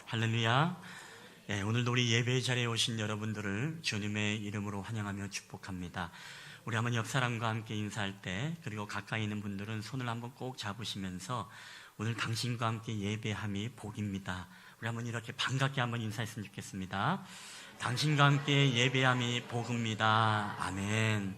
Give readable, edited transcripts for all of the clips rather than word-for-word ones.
할렐루야. 오늘도 우리 예배 자리에 오신 여러분들을 주님의 이름으로 환영하며 축복합니다. 우리 한번 옆 사람과 함께 인사할 때, 그리고 가까이 있는 분들은 손을 한번 꼭 잡으시면서 오늘 당신과 함께 예배함이 복입니다. 우리 한번 이렇게 반갑게 한번 인사했으면 좋겠습니다. 당신과 함께 예배함이 복입니다. 아멘.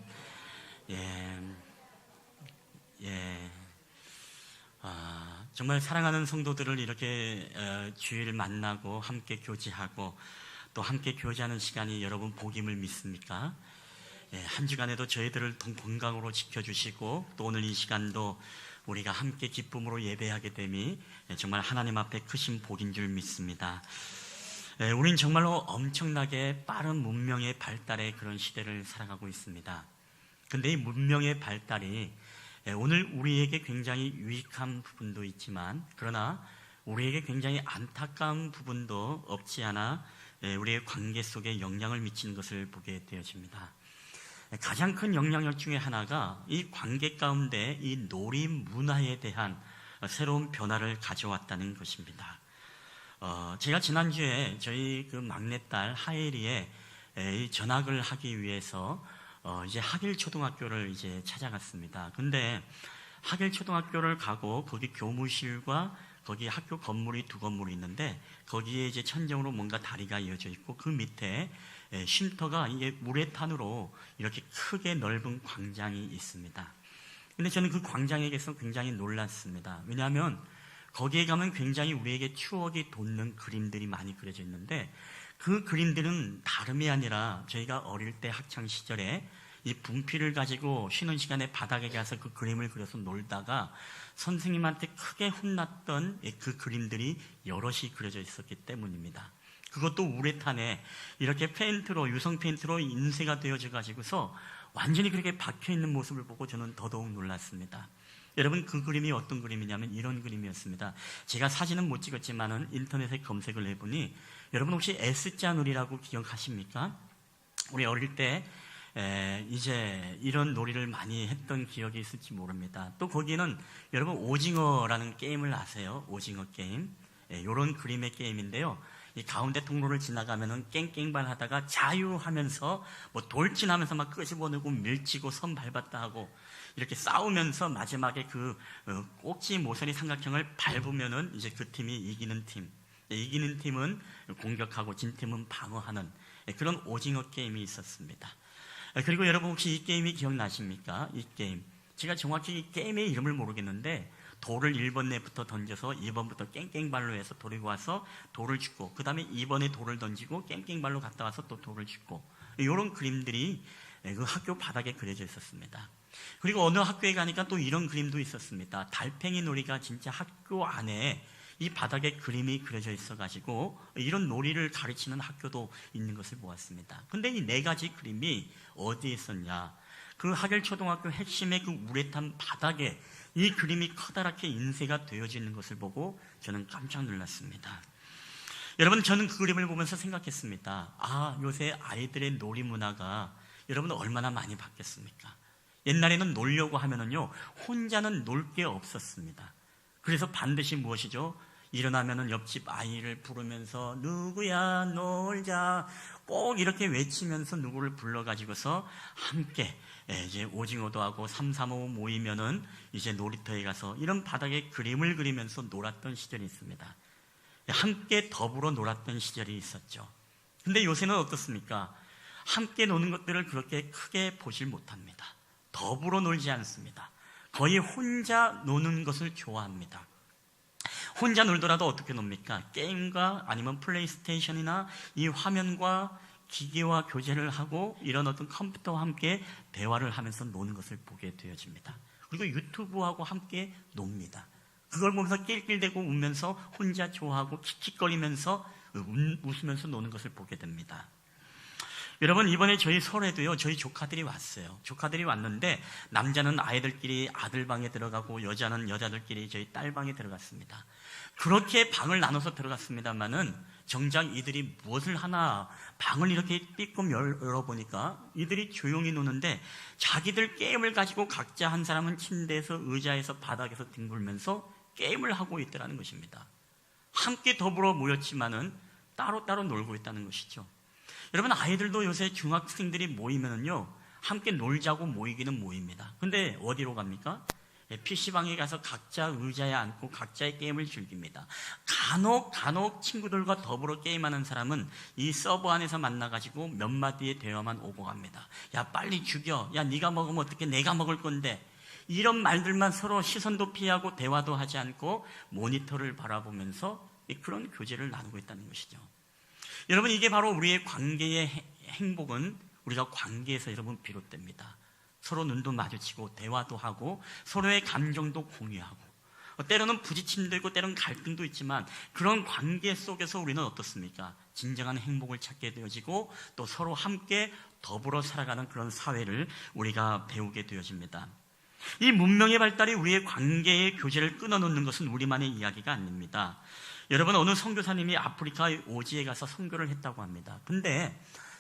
정말 사랑하는 성도들을 이렇게 주일 만나고 함께 교제하고 또 함께 교제하는 시간이 여러분 복임을 믿습니까? 한 주간에도 저희들을 건강으로 지켜주시고 또 오늘 이 시간도 우리가 함께 기쁨으로 예배하게 됨이 정말 하나님 앞에 크신 복인 줄 믿습니다. 우린 정말로 엄청나게 빠른 문명의 발달의 그런 시대를 살아가고 있습니다. 근데 이 문명의 발달이 오늘 우리에게 굉장히 유익한 부분도 있지만, 그러나 우리에게 굉장히 안타까운 부분도 없지 않아 우리의 관계 속에 영향을 미치는 것을 보게 되어집니다. 가장 큰 영향력 중에 하나가 이 관계 가운데 이 놀이 문화에 대한 새로운 변화를 가져왔다는 것입니다. 제가 지난주에 저희 그 막내딸 하엘이의 전학을 하기 위해서 이제 하길 초등학교를 이제 찾아갔습니다. 근데 하길 초등학교를 가고 거기 교무실과 거기 학교 건물이 두 건물이 있는데 거기에 이제 천정으로 뭔가 다리가 이어져 있고 그 밑에 쉼터가 이게 우레탄으로 이렇게 크게 넓은 광장이 있습니다. 근데 저는 그 광장에 대해서 굉장히 놀랐습니다. 왜냐하면 거기에 가면 굉장히 우리에게 추억이 돋는 그림들이 많이 그려져 있는데 그 그림들은 다름이 아니라 저희가 어릴 때 학창 시절에 이 분필을 가지고 쉬는 시간에 바닥에 가서 그 그림을 그려서 놀다가 선생님한테 크게 혼났던 그 그림들이 여럿이 그려져 있었기 때문입니다. 그것도 우레탄에 이렇게 페인트로, 유성 페인트로 인쇄가 되어져 가지고서 완전히 그렇게 박혀 있는 모습을 보고 저는 더더욱 놀랐습니다. 여러분, 그 그림이 어떤 그림이냐면 이런 그림이었습니다. 제가 사진은 못 찍었지만은 인터넷에 검색을 해보니, 여러분 혹시 S자 놀이라고 기억하십니까? 우리 어릴 때 이제 이런 놀이를 많이 했던 기억이 있을지 모릅니다. 또 거기는 여러분 오징어라는 게임을 아세요? 오징어 게임. 이런 그림의 게임인데요. 이 가운데 통로를 지나가면은 깽깽발 하다가 자유하면서 뭐 돌진하면서 막 끄집어내고 밀치고 선 밟았다 하고 이렇게 싸우면서 마지막에 그 꼭지 모서리 삼각형을 밟으면은 이제 그 팀이 이기는 팀. 이기는 팀은 공격하고 진 팀은 방어하는 그런 오징어 게임이 있었습니다. 그리고 여러분 혹시 이 게임이 기억나십니까? 이 게임. 제가 정확히 이 게임의 이름을 모르겠는데 돌을 1번 내부터 던져서 2번부터 깽깽발로 해서 돌리고 와서 돌을 줍고 그 다음에 2번에 돌을 던지고 깽깽발로 갔다 와서 또 돌을 줍고 이런 그림들이 그 학교 바닥에 그려져 있었습니다. 그리고 어느 학교에 가니까 또 이런 그림도 있었습니다. 달팽이 놀이가 진짜 학교 안에 이 바닥에 그림이 그려져 있어가지고 이런 놀이를 가르치는 학교도 있는 것을 보았습니다. 근데 이 네 가지 그림이 어디에 있었냐? 그 하길 초등학교 핵심의 그 우레탄 바닥에 이 그림이 커다랗게 인쇄가 되어져 있는 것을 보고 저는 깜짝 놀랐습니다. 여러분, 저는 그 그림을 보면서 생각했습니다. 요새 아이들의 놀이 문화가 여러분 얼마나 많이 바뀌었습니까? 옛날에는 놀려고 하면은요, 혼자는 놀 게 없었습니다. 그래서 반드시 무엇이죠? 일어나면은 옆집 아이를 부르면서 누구야 놀자 꼭 이렇게 외치면서 누구를 불러가지고서 함께 이제 오징어도 하고 3, 4, 5 모이면은 이제 놀이터에 가서 이런 바닥에 그림을 그리면서 놀았던 시절이 있습니다. 함께 더불어 놀았던 시절이 있었죠. 근데 요새는 어떻습니까? 함께 노는 것들을 그렇게 크게 보질 못합니다. 더불어 놀지 않습니다. 거의 혼자 노는 것을 좋아합니다. 혼자 놀더라도 어떻게 놉니까? 게임과 아니면 플레이스테이션이나 이 화면과 기계와 교제를 하고 이런 어떤 컴퓨터와 함께 대화를 하면서 노는 것을 보게 되어집니다. 그리고 유튜브하고 함께 놉니다. 그걸 보면서 낄낄대고 웃으면서 혼자 좋아하고 킥킥거리면서 웃으면서 노는 것을 보게 됩니다. 여러분, 이번에 저희 설에도요, 저희 조카들이 왔어요. 조카들이 왔는데 남자는 아이들끼리 아들 방에 들어가고 여자는 여자들끼리 저희 딸 방에 들어갔습니다. 그렇게 방을 나눠서 들어갔습니다만은 정작 이들이 무엇을 하나 방을 이렇게 삐끔 열어보니까 이들이 조용히 노는데 자기들 게임을 가지고 각자 한 사람은 침대에서 의자에서 바닥에서 뒹굴면서 게임을 하고 있더라는 것입니다. 함께 더불어 모였지만은 따로따로 놀고 있다는 것이죠. 여러분, 아이들도 요새 중학생들이 모이면은요, 함께 놀자고 모이기는 모입니다. 근데 어디로 갑니까? PC방에 가서 각자 의자에 앉고 각자의 게임을 즐깁니다. 간혹 친구들과 더불어 게임하는 사람은 이 서버 안에서 만나가지고 몇 마디의 대화만 오고 갑니다. 야, 빨리 죽여. 야, 네가 먹으면 어떻게, 내가 먹을 건데. 이런 말들만 서로 시선도 피하고 대화도 하지 않고 모니터를 바라보면서 그런 교제를 나누고 있다는 것이죠. 여러분, 이게 바로 우리의 관계의 행복은 우리가 관계에서 여러분 비롯됩니다. 서로 눈도 마주치고 대화도 하고 서로의 감정도 공유하고, 때로는 부딪힘도 있고 때로는 갈등도 있지만 그런 관계 속에서 우리는 어떻습니까? 진정한 행복을 찾게 되어지고 또 서로 함께 더불어 살아가는 그런 사회를 우리가 배우게 되어집니다. 이 문명의 발달이 우리의 관계의 교제를 끊어놓는 것은 우리만의 이야기가 아닙니다. 여러분, 어느 선교사님이 아프리카 오지에 가서 선교를 했다고 합니다. 근데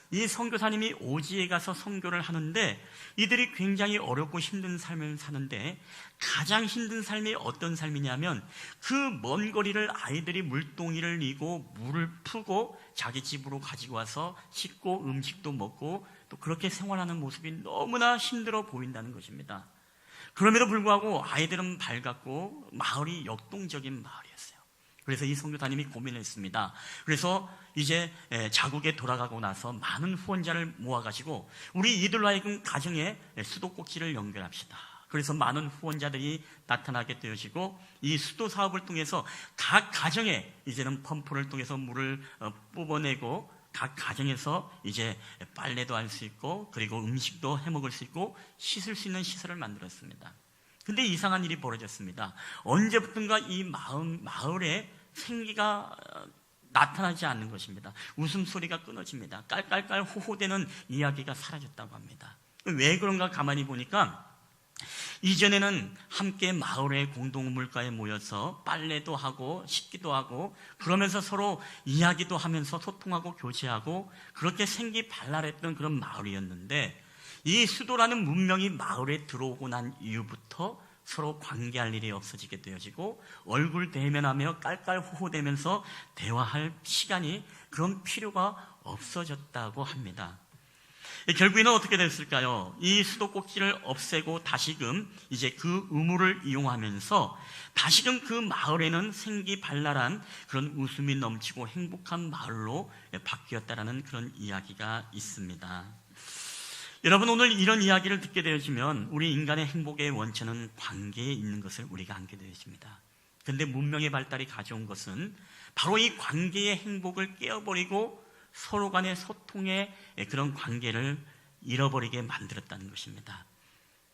이 선교사님이 오지에 가서 선교를 하는데 이들이 굉장히 어렵고 힘든 삶을 사는데, 가장 힘든 삶이 어떤 삶이냐면 그 먼 거리를 아이들이 물동이를 이고 물을 푸고 자기 집으로 가지고 와서 씻고 음식도 먹고 또 그렇게 생활하는 모습이 너무나 힘들어 보인다는 것입니다. 그럼에도 불구하고 아이들은 밝았고 마을이 역동적인 마을이었어요. 그래서 이 선교사님이 고민을 했습니다. 그래서 이제 자국에 돌아가고 나서 많은 후원자를 모아가지고 우리 이들로 하여금 가정에 수도꼭지를 연결합시다. 그래서 많은 후원자들이 나타나게 되어지고 이 수도 사업을 통해서 각 가정에 이제는 펌프를 통해서 물을 뽑아내고 각 가정에서 이제 빨래도 할 수 있고 그리고 음식도 해먹을 수 있고 씻을 수 있는 시설을 만들었습니다. 근데 이상한 일이 벌어졌습니다. 언제부턴가 이 마을에 생기가 나타나지 않는 것입니다. 웃음소리가 끊어집니다. 깔깔깔 호호대는 이야기가 사라졌다고 합니다. 왜 그런가 가만히 보니까 이전에는 함께 마을의 공동물가에 모여서 빨래도 하고 씻기도 하고 그러면서 서로 이야기도 하면서 소통하고 교제하고 그렇게 생기발랄했던 그런 마을이었는데, 이 수도라는 문명이 마을에 들어오고 난 이후부터 서로 관계할 일이 없어지게 되어지고 얼굴 대면하며 깔깔 호호대면서 대화할 시간이, 그런 필요가 없어졌다고 합니다. 결국에는 어떻게 됐을까요? 이 수도꼭지를 없애고 다시금 이제 그 의무를 이용하면서 다시금 그 마을에는 생기발랄한 그런 웃음이 넘치고 행복한 마을로 바뀌었다라는 그런 이야기가 있습니다. 여러분, 오늘 이런 이야기를 듣게 되어지면 우리 인간의 행복의 원천은 관계에 있는 것을 우리가 알게 되어집니다. 그런데 문명의 발달이 가져온 것은 바로 이 관계의 행복을 깨어버리고 서로 간의 소통의 그런 관계를 잃어버리게 만들었다는 것입니다.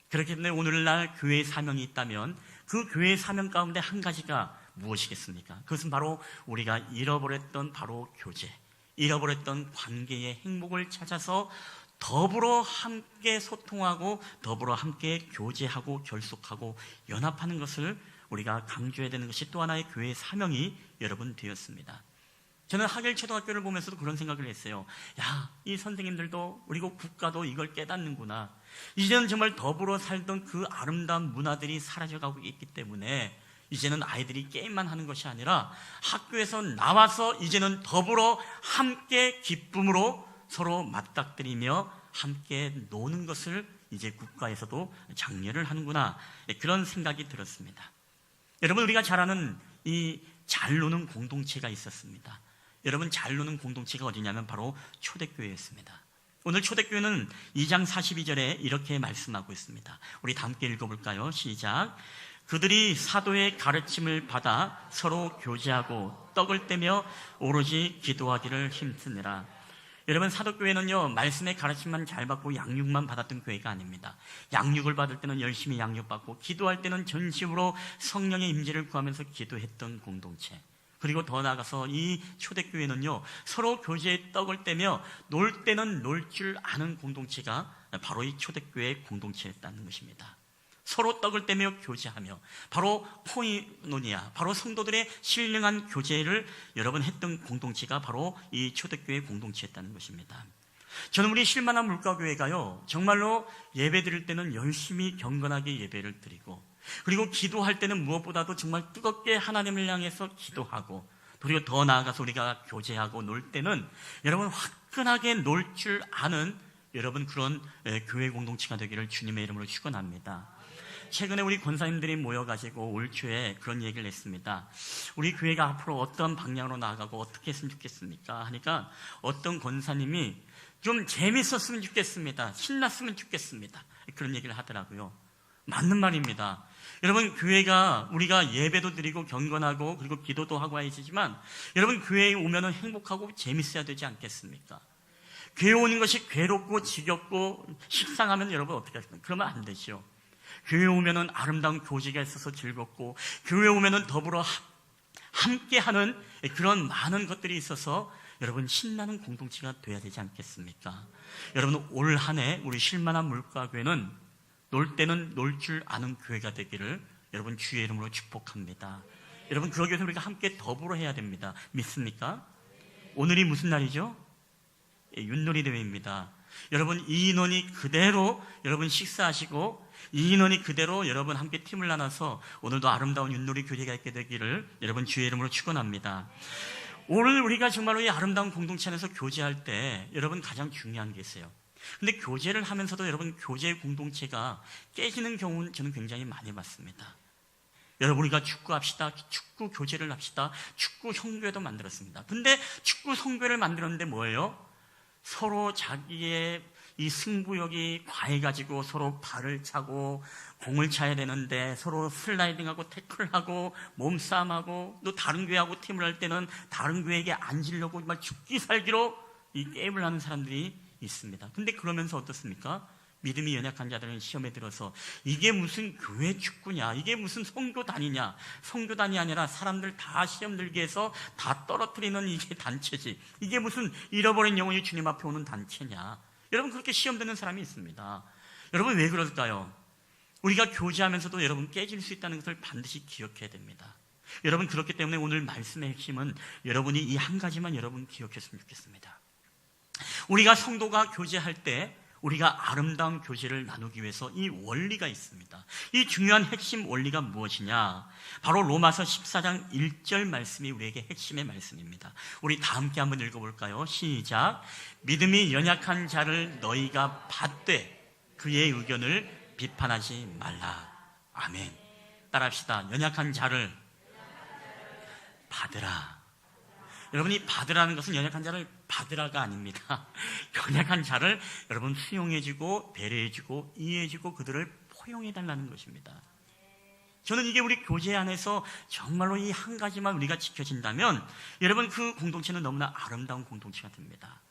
그렇기 때문에 오늘날 교회의 사명이 있다면 그 교회의 사명 가운데 한 가지가 무엇이겠습니까? 그것은 바로 우리가 잃어버렸던 바로 교제, 잃어버렸던 관계의 행복을 찾아서 더불어 함께 소통하고 더불어 함께 교제하고 결속하고 연합하는 것을 우리가 강조해야 되는 것이 또 하나의 교회의 사명이 여러분 되었습니다. 저는 하길초등학교를 보면서도 그런 생각을 했어요. 야, 이 선생님들도 그리고 국가도 이걸 깨닫는구나. 이제는 정말 더불어 살던 그 아름다운 문화들이 사라져가고 있기 때문에 이제는 아이들이 게임만 하는 것이 아니라 학교에서 나와서 이제는 더불어 함께 기쁨으로 서로 맞닥뜨리며 함께 노는 것을 이제 국가에서도 장려를 하는구나, 그런 생각이 들었습니다. 여러분, 우리가 잘 아는 이 잘 노는 공동체가 있었습니다. 여러분, 잘 노는 공동체가 어디냐면 바로 초대교회였습니다. 오늘 초대교회는 2장 42절에 이렇게 말씀하고 있습니다. 우리 다 함께 읽어볼까요? 시작. 그들이 사도의 가르침을 받아 서로 교제하고 떡을 떼며 오로지 기도하기를 힘쓰느라. 여러분, 사도교회는요, 말씀의 가르침만 잘 받고 양육만 받았던 교회가 아닙니다. 양육을 받을 때는 열심히 양육받고 기도할 때는 전심으로 성령의 임재를 구하면서 기도했던 공동체. 그리고 더 나아가서 이 초대교회는요, 서로 교제의 떡을 떼며 놀 때는 놀 줄 아는 공동체가 바로 이 초대교회의 공동체였다는 것입니다. 서로 떡을 떼며 교제하며 바로 코이노니아, 바로 성도들의 신령한 교제를 여러분 했던 공동체가 바로 이 초대교회 공동체였다는 것입니다. 저는 우리 실만한 물가교회가요, 정말로 예배 드릴 때는 열심히 경건하게 예배를 드리고 그리고 기도할 때는 무엇보다도 정말 뜨겁게 하나님을 향해서 기도하고 그리고 더 나아가서 우리가 교제하고 놀 때는 여러분 화끈하게 놀 줄 아는 여러분 그런 교회 공동체가 되기를 주님의 이름으로 축원합니다. 최근에 우리 권사님들이 모여가지고 올 초에 그런 얘기를 했습니다. 우리 교회가 앞으로 어떤 방향으로 나아가고 어떻게 했으면 좋겠습니까? 하니까 어떤 권사님이 좀 재밌었으면 좋겠습니다. 신났으면 좋겠습니다. 그런 얘기를 하더라고요. 맞는 말입니다. 여러분 교회가 우리가 예배도 드리고 경건하고 그리고 기도도 하고 해야지만 여러분 교회에 오면은 행복하고 재밌어야 되지 않겠습니까? 교회 오는 것이 괴롭고 지겹고 식상하면 여러분 어떻게 하십니까? 그러면 안 되죠. 교회 오면은 아름다운 교제가 있어서 즐겁고 교회 오면은 더불어 함께하는 그런 많은 것들이 있어서 여러분 신나는 공동체가 돼야 되지 않겠습니까? 여러분 올 한 해 우리 쉴만한 물가교회는 놀 때는 놀 줄 아는 교회가 되기를 여러분 주의 이름으로 축복합니다. 여러분 그러기 위해서 우리가 함께 더불어 해야 됩니다. 믿습니까? 오늘이 무슨 날이죠? 윷놀이 대회입니다. 여러분 이 인원이 그대로 여러분 식사하시고 이 인원이 그대로 여러분 함께 팀을 나눠서 오늘도 아름다운 윷놀이 교제가 있게 되기를 여러분 주의 이름으로 축원합니다. 오늘 우리가 정말로 이 아름다운 공동체 안에서 교제할 때 여러분 가장 중요한 게 있어요. 근데 교제를 하면서도 여러분 교제 공동체가 깨지는 경우는 저는 굉장히 많이 봤습니다. 여러분 우리가 축구합시다. 축구 교제를 합시다. 축구 성교회도 만들었습니다. 근데 축구 성교회를 만들었는데 뭐예요? 서로 자기의 이 승부욕이 과해가지고 서로 발을 차고 공을 차야 되는데 서로 슬라이딩하고 태클하고 몸싸움하고 또 다른 교회하고 팀을 할 때는 다른 교회에게 앉으려고 막 죽기 살기로 이 게임을 하는 사람들이 있습니다. 근데 그러면서 어떻습니까? 믿음이 연약한 자들은 시험에 들어서 이게 무슨 교회 축구냐, 이게 무슨 선교단이냐, 선교단이 아니라 사람들 다 시험 들게 해서 다 떨어뜨리는 이게 단체지, 이게 무슨 잃어버린 영혼이 주님 앞에 오는 단체냐. 여러분 그렇게 시험 듣는 사람이 있습니다. 여러분 왜 그럴까요? 우리가 교제하면서도 여러분 깨질 수 있다는 것을 반드시 기억해야 됩니다. 여러분 그렇기 때문에 오늘 말씀의 핵심은 여러분이 이 한 가지만 여러분 기억했으면 좋겠습니다. 우리가 성도가 교제할 때 우리가 아름다운 교제를 나누기 위해서 이 원리가 있습니다. 이 중요한 핵심 원리가 무엇이냐? 바로 로마서 14장 1절 말씀이 우리에게 핵심의 말씀입니다. 우리 다 함께 한번 읽어볼까요? 시작. 믿음이 연약한 자를 너희가 받되 그의 의견을 비판하지 말라. 아멘. 따라합시다. 연약한 자를 받으라. 여러분이 받으라는 것은 연약한 자를 받으라가 아닙니다. 연약한 자를 여러분 수용해주고 배려해주고 이해해주고 그들을 포용해달라는 것입니다. 저는 이게 우리 교제 안에서 정말로 이 한 가지만 우리가 지켜진다면 여러분 그 공동체는 너무나 아름다운 공동체가 됩니다.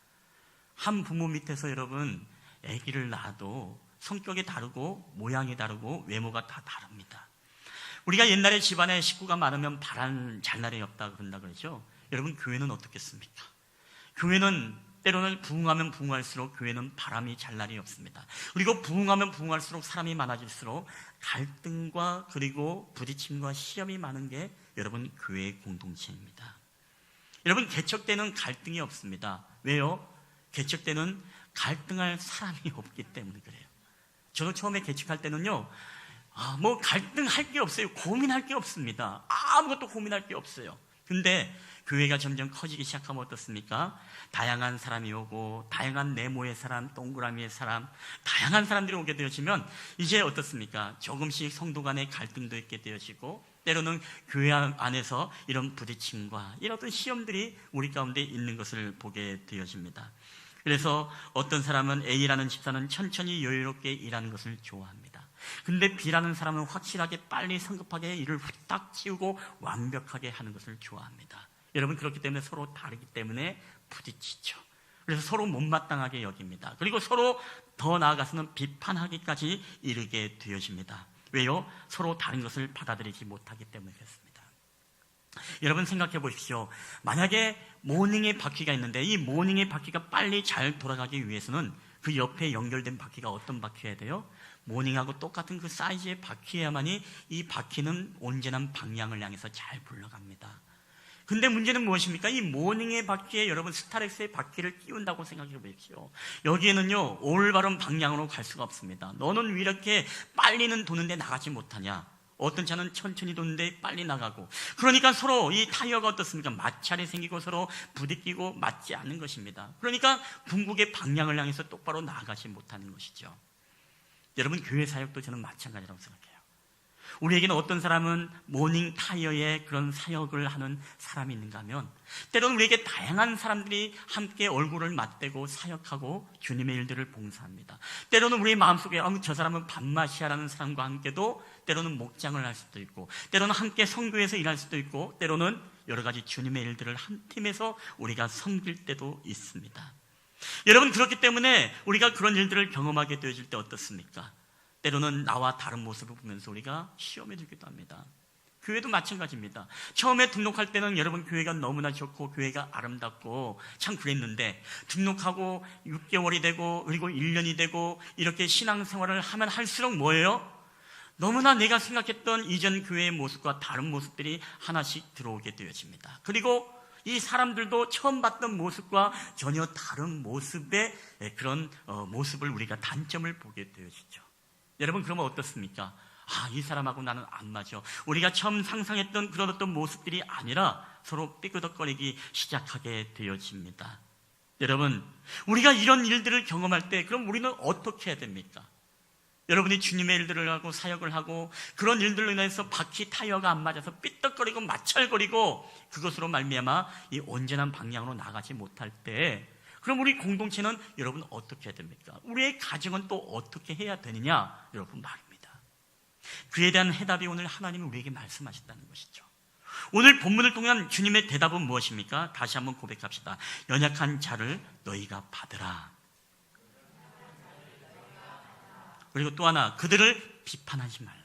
한 부모 밑에서 여러분 아기를 낳아도 성격이 다르고 모양이 다르고 외모가 다 다릅니다. 우리가 옛날에 집안에 식구가 많으면 바람 잘 날이 없다 그런다 그러죠. 여러분 교회는 어떻겠습니까? 교회는 때로는 부흥하면 부흥할수록 교회는 바람이 잘 날이 없습니다. 그리고 부흥하면 부흥할수록 사람이 많아질수록 갈등과 그리고 부딪힘과 시험이 많은 게 여러분 교회의 공동체입니다. 여러분 개척 때는 갈등이 없습니다. 왜요? 개척 때는 갈등할 사람이 없기 때문에 그래요. 저도 처음에 개척할 때는요, 뭐 갈등할 게 없어요. 고민할 게 없습니다. 아무것도 고민할 게 없어요. 근데 교회가 점점 커지기 시작하면 어떻습니까? 다양한 사람이 오고 다양한 네모의 사람, 동그라미의 사람, 다양한 사람들이 오게 되어지면 이제 어떻습니까? 조금씩 성도 간의 갈등도 있게 되어지고 때로는 교회 안에서 이런 부딪힘과 이런 어떤 시험들이 우리 가운데 있는 것을 보게 되어집니다. 그래서 어떤 사람은 A라는 집사는 천천히 여유롭게 일하는 것을 좋아합니다. 근데 B라는 사람은 확실하게 빨리 성급하게 일을 후딱 치우고 완벽하게 하는 것을 좋아합니다. 여러분 그렇기 때문에 서로 다르기 때문에 부딪히죠. 그래서 서로 못마땅하게 여깁니다. 그리고 서로 더 나아가서는 비판하기까지 이르게 되어집니다. 왜요? 서로 다른 것을 받아들이지 못하기 때문에 그렇습니다. 여러분 생각해 보십시오. 만약에 모닝의 바퀴가 있는데 이 모닝의 바퀴가 빨리 잘 돌아가기 위해서는 그 옆에 연결된 바퀴가 어떤 바퀴여야 돼요? 모닝하고 똑같은 그 사이즈의 바퀴여야만이 이 바퀴는 온전한 방향을 향해서 잘 굴러갑니다. 근데 문제는 무엇입니까? 이 모닝의 바퀴에 여러분 스타렉스의 바퀴를 끼운다고 생각해 보십시오. 여기에는요 올바른 방향으로 갈 수가 없습니다. 너는 왜 이렇게 빨리는 도는데 나가지 못하냐? 어떤 차는 천천히 도는데 빨리 나가고, 그러니까 서로 이 타이어가 어떻습니까? 마찰이 생기고 서로 부딪히고 맞지 않는 것입니다. 그러니까 궁극의 방향을 향해서 똑바로 나아가지 못하는 것이죠. 여러분, 교회 사역도 저는 마찬가지라고 생각해요. 우리에게는 어떤 사람은 모닝 타이어의 그런 사역을 하는 사람이 있는가 하면, 때로는 우리에게 다양한 사람들이 함께 얼굴을 맞대고 사역하고 주님의 일들을 봉사합니다. 때로는 우리의 마음속에 저 사람은 밤마시아라는 사람과 함께도 때로는 목장을 할 수도 있고, 때로는 함께 선교에서 일할 수도 있고, 때로는 여러 가지 주님의 일들을 한 팀에서 우리가 섬길 때도 있습니다. 여러분, 그렇기 때문에 우리가 그런 일들을 경험하게 되어질 때 어떻습니까? 때로는 나와 다른 모습을 보면서 우리가 시험에 들기도 합니다. 교회도 마찬가지입니다. 처음에 등록할 때는 여러분, 교회가 너무나 좋고 교회가 아름답고 참 그랬는데, 등록하고 6개월이 되고 그리고 1년이 되고 이렇게 신앙생활을 하면 할수록 뭐예요? 너무나 내가 생각했던 이전 교회의 모습과 다른 모습들이 하나씩 들어오게 되어집니다. 그리고 이 사람들도 처음 봤던 모습과 전혀 다른 모습의 그런 모습을 우리가 단점을 보게 되어지죠. 여러분, 그러면 어떻습니까? 이 사람하고 나는 안 맞아. 우리가 처음 상상했던 그런 어떤 모습들이 아니라 서로 삐그덕거리기 시작하게 되어집니다. 여러분, 우리가 이런 일들을 경험할 때 그럼 우리는 어떻게 해야 됩니까? 여러분이 주님의 일들을 하고 사역을 하고 그런 일들로 인해서 바퀴 타이어가 안 맞아서 삐떡거리고 마찰거리고 그것으로 말미암아 이 온전한 방향으로 나가지 못할 때, 그럼 우리 공동체는 여러분 어떻게 해야 됩니까? 우리의 가정은 또 어떻게 해야 되느냐? 여러분 말입니다. 그에 대한 해답이 오늘 하나님이 우리에게 말씀하셨다는 것이죠. 오늘 본문을 통한 주님의 대답은 무엇입니까? 다시 한번 고백합시다. 연약한 자를 너희가 받으라. 그리고 또 하나, 그들을 비판하지 말라.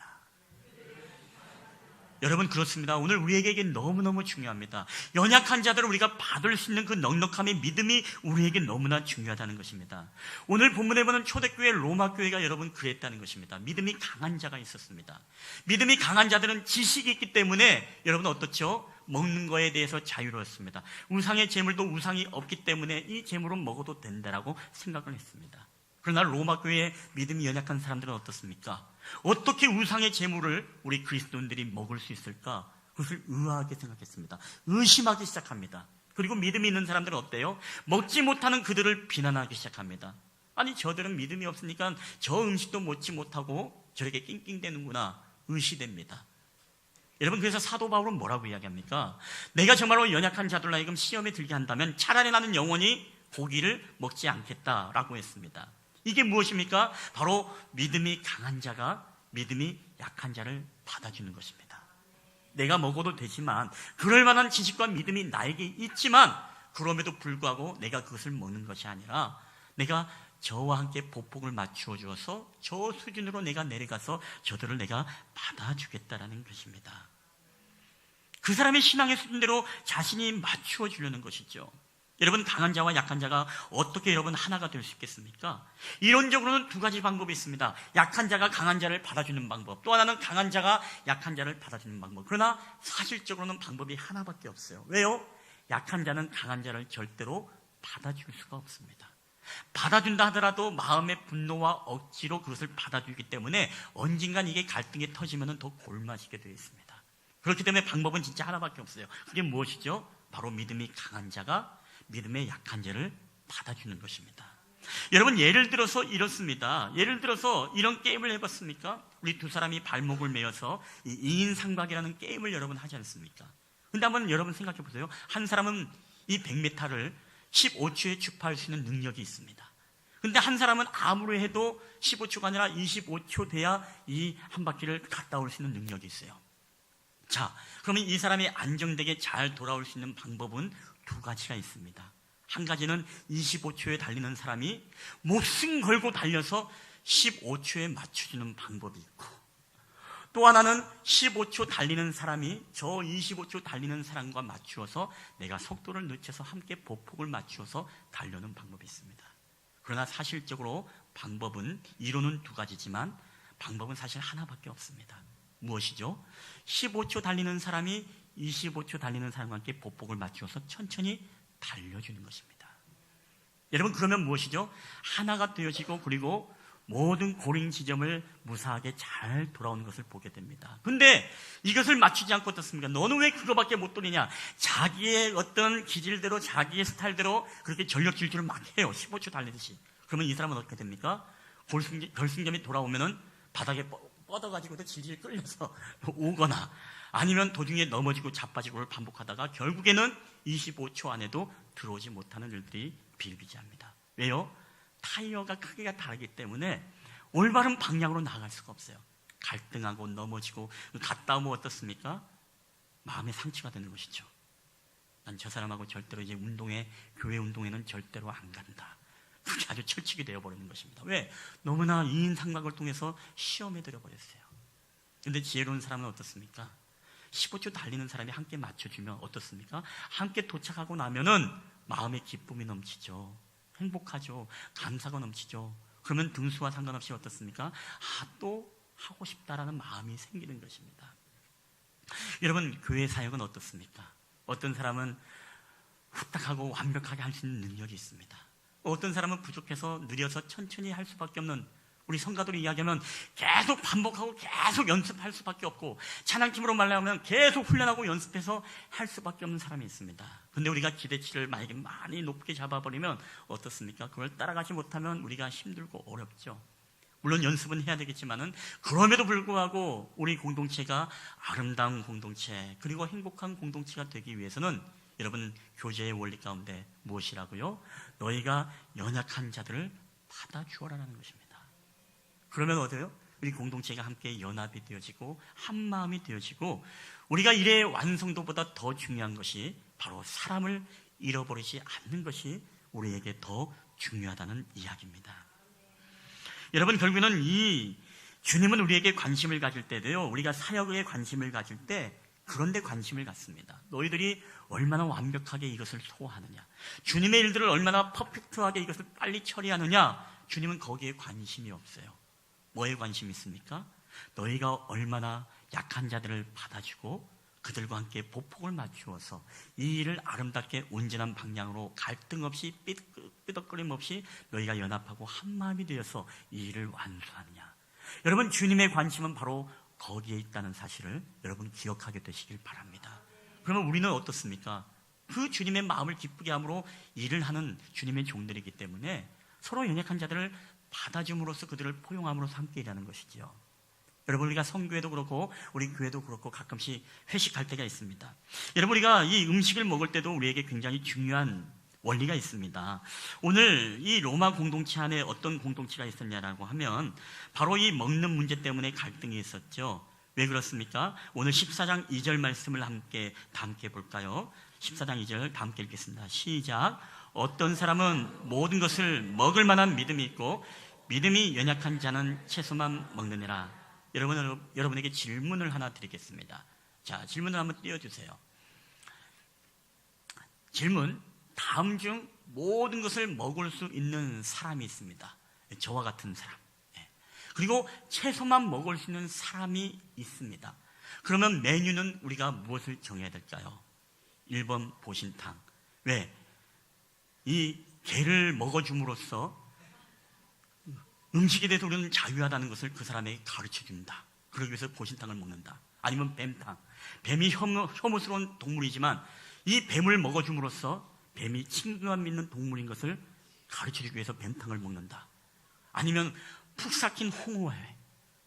여러분, 그렇습니다. 오늘 우리에게 이게 너무너무 중요합니다. 연약한 자들을 우리가 받을 수 있는 그 넉넉함의 믿음이 우리에게 너무나 중요하다는 것입니다. 오늘 본문에 보는 초대교회 로마교회가 여러분 그랬다는 것입니다. 믿음이 강한 자가 있었습니다. 믿음이 강한 자들은 지식이 있기 때문에 여러분 어떻죠? 먹는 거에 대해서 자유로웠습니다. 우상의 제물도 우상이 없기 때문에 이 제물은 먹어도 된다라고 생각을 했습니다. 그러나 로마교회의 믿음이 연약한 사람들은 어떻습니까? 어떻게 우상의 제물을 우리 그리스도인들이 먹을 수 있을까? 그것을 의아하게 생각했습니다. 의심하기 시작합니다. 그리고 믿음이 있는 사람들은 어때요? 먹지 못하는 그들을 비난하기 시작합니다. 아니, 저들은 믿음이 없으니까 저 음식도 먹지 못하고 저렇게 낑낑대는구나, 의시됩니다. 여러분, 그래서 사도 바울은 뭐라고 이야기합니까? 내가 정말로 연약한 자들로 하여금 시험에 들게 한다면 차라리 나는 영원히 고기를 먹지 않겠다라고 했습니다. 이게 무엇입니까? 바로 믿음이 강한 자가 믿음이 약한 자를 받아주는 것입니다. 내가 먹어도 되지만, 그럴 만한 지식과 믿음이 나에게 있지만, 그럼에도 불구하고 내가 그것을 먹는 것이 아니라 내가 저와 함께 보폭을 맞추어 주어서 저 수준으로 내가 내려가서 저들을 내가 받아주겠다라는 것입니다. 그 사람의 신앙의 수준대로 자신이 맞추어 주려는 것이죠. 여러분, 강한 자와 약한 자가 어떻게 여러분 하나가 될 수 있겠습니까? 이론적으로는 두 가지 방법이 있습니다. 약한 자가 강한 자를 받아주는 방법, 또 하나는 강한 자가 약한 자를 받아주는 방법. 그러나 사실적으로는 방법이 하나밖에 없어요. 왜요? 약한 자는 강한 자를 절대로 받아줄 수가 없습니다. 받아준다 하더라도 마음의 분노와 억지로 그것을 받아주기 때문에 언젠간 이게 갈등이 터지면 더 골마시게 되어 있습니다. 그렇기 때문에 방법은 진짜 하나밖에 없어요. 그게 무엇이죠? 바로 믿음이 강한 자가 믿음의 약한 자를 받아주는 것입니다. 여러분, 예를 들어서 이렇습니다. 예를 들어서 이런 게임을 해봤습니까? 우리 두 사람이 발목을 메어서 이 2인 삼각이라는 게임을 여러분 하지 않습니까? 근데 한번 여러분 생각해 보세요. 한 사람은 이 100m를 15초에 주파할 수 있는 능력이 있습니다. 근데 한 사람은 아무리 해도 15초가 아니라 25초 돼야 이 한 바퀴를 갔다 올 수 있는 능력이 있어요. 자, 그러면 이 사람이 안정되게 잘 돌아올 수 있는 방법은 두 가지가 있습니다. 한 가지는 25초에 달리는 사람이 목숨 걸고 달려서 15초에 맞춰주는 방법이 있고, 또 하나는 15초 달리는 사람이 저 25초 달리는 사람과 맞추어서 내가 속도를 늦춰서 함께 보폭을 맞추어서 달려는 방법이 있습니다. 그러나 사실적으로 방법은, 이론은 두 가지지만 방법은 사실 하나밖에 없습니다. 무엇이죠? 15초 달리는 사람이 25초 달리는 사람과 함께 보폭을 맞추어서 천천히 달려주는 것입니다. 여러분, 그러면 무엇이죠? 하나가 되어지고 그리고 모든 고린 지점을 무사하게 잘 돌아오는 것을 보게 됩니다. 근데 이것을 맞추지 않고 어떻습니까? 너는 왜 그거밖에 못 돌리냐? 자기의 어떤 기질대로, 자기의 스타일대로 그렇게 전력 질주를 막 해요. 15초 달리듯이. 그러면 이 사람은 어떻게 됩니까? 결승점이 돌아오면은 바닥에 뻗어가지고도 질질 끌려서 오거나, 아니면 도중에 넘어지고 자빠지고를 반복하다가 결국에는 25초 안에도 들어오지 못하는 일들이 비일비재합니다. 왜요? 타이어가 크기가 다르기 때문에 올바른 방향으로 나아갈 수가 없어요. 갈등하고 넘어지고, 갔다 오면 어떻습니까? 마음의 상처가 되는 것이죠. 난 저 사람하고 절대로 이제 교회 운동에는 절대로 안 간다. 그게 아주 철칙이 되어버리는 것입니다. 왜? 너무나 이인상각을 통해서 시험에 들어버렸어요. 근데 지혜로운 사람은 어떻습니까? 15초 달리는 사람이 함께 맞춰주면 어떻습니까? 함께 도착하고 나면은 마음의 기쁨이 넘치죠. 행복하죠. 감사가 넘치죠. 그러면 등수와 상관없이 어떻습니까? 또 하고 싶다라는 마음이 생기는 것입니다. 여러분, 교회 사역은 어떻습니까? 어떤 사람은 후딱하고 완벽하게 할 수 있는 능력이 있습니다. 어떤 사람은 부족해서 느려서 천천히 할 수밖에 없는, 우리 성가들이 이야기하면 계속 반복하고 계속 연습할 수밖에 없고, 찬양팀으로 말하면 계속 훈련하고 연습해서 할 수밖에 없는 사람이 있습니다. 근데 우리가 기대치를 만약에 많이 높게 잡아버리면 어떻습니까? 그걸 따라가지 못하면 우리가 힘들고 어렵죠. 물론 연습은 해야 되겠지만은, 그럼에도 불구하고 우리 공동체가 아름다운 공동체, 그리고 행복한 공동체가 되기 위해서는 여러분, 교제의 원리 가운데 무엇이라고요? 너희가 연약한 자들을 받아주어라라는 것입니다. 그러면 어때요? 우리 공동체가 함께 연합이 되어지고 한 마음이 되어지고, 우리가 일의 완성도보다 더 중요한 것이 바로 사람을 잃어버리지 않는 것이 우리에게 더 중요하다는 이야기입니다. 여러분, 결국에는 주님은 우리에게 관심을 가질 때도요, 우리가 사역에 관심을 가질 때 그런 데 관심을 갖습니다. 너희들이 얼마나 완벽하게 이것을 소화하느냐, 주님의 일들을 얼마나 퍼펙트하게 이것을 빨리 처리하느냐, 주님은 거기에 관심이 없어요. 뭐에 관심이 있습니까? 너희가 얼마나 약한 자들을 받아주고 그들과 함께 보폭을 맞추어서 이 일을 아름답게 온전한 방향으로 갈등 없이 삐덕거림 없이 너희가 연합하고 한마음이 되어서 이 일을 완수하느냐. 여러분, 주님의 관심은 바로 거기에 있다는 사실을 여러분 기억하게 되시길 바랍니다. 그러면 우리는 어떻습니까? 그 주님의 마음을 기쁘게 함으로 일을 하는 주님의 종들이기 때문에 서로 연약한 자들을 받아줌으로써 그들을 포용함으로써 함께 일하는 것이지요. 여러분, 우리가 성교회도 그렇고 우리 교회도 그렇고 가끔씩 회식할 때가 있습니다. 여러분, 우리가 이 음식을 먹을 때도 우리에게 굉장히 중요한 원리가 있습니다. 오늘 이 로마 공동체 안에 어떤 공동체가 있었냐라고 하면 바로 이 먹는 문제 때문에 갈등이 있었죠. 왜 그렇습니까? 오늘 14장 2절 말씀을 다 함께 볼까요? 14장 2절 다 함께 읽겠습니다. 시작. 어떤 사람은 모든 것을 먹을 만한 믿음이 있고 믿음이 연약한 자는 채소만 먹느니라. 여러분에게 질문을 하나 드리겠습니다. 자, 질문을 한번 띄워주세요. 질문. 다음 중 모든 것을 먹을 수 있는 사람이 있습니다. 저와 같은 사람. 그리고 채소만 먹을 수 있는 사람이 있습니다. 그러면 메뉴는 우리가 무엇을 정해야 될까요? 1번 보신탕. 왜? 이 게를 먹어줌으로써 음식에 대해서 우리는 자유하다는 것을 그 사람에게 가르쳐준다. 그러기 위해서 보신탕을 먹는다. 아니면 뱀탕. 뱀이 혐오스러운 동물이지만 이 뱀을 먹어줌으로써 뱀이 친근감 있는 동물인 것을 가르쳐주기 위해서 뱀탕을 먹는다. 아니면 푹 삭힌 홍어회,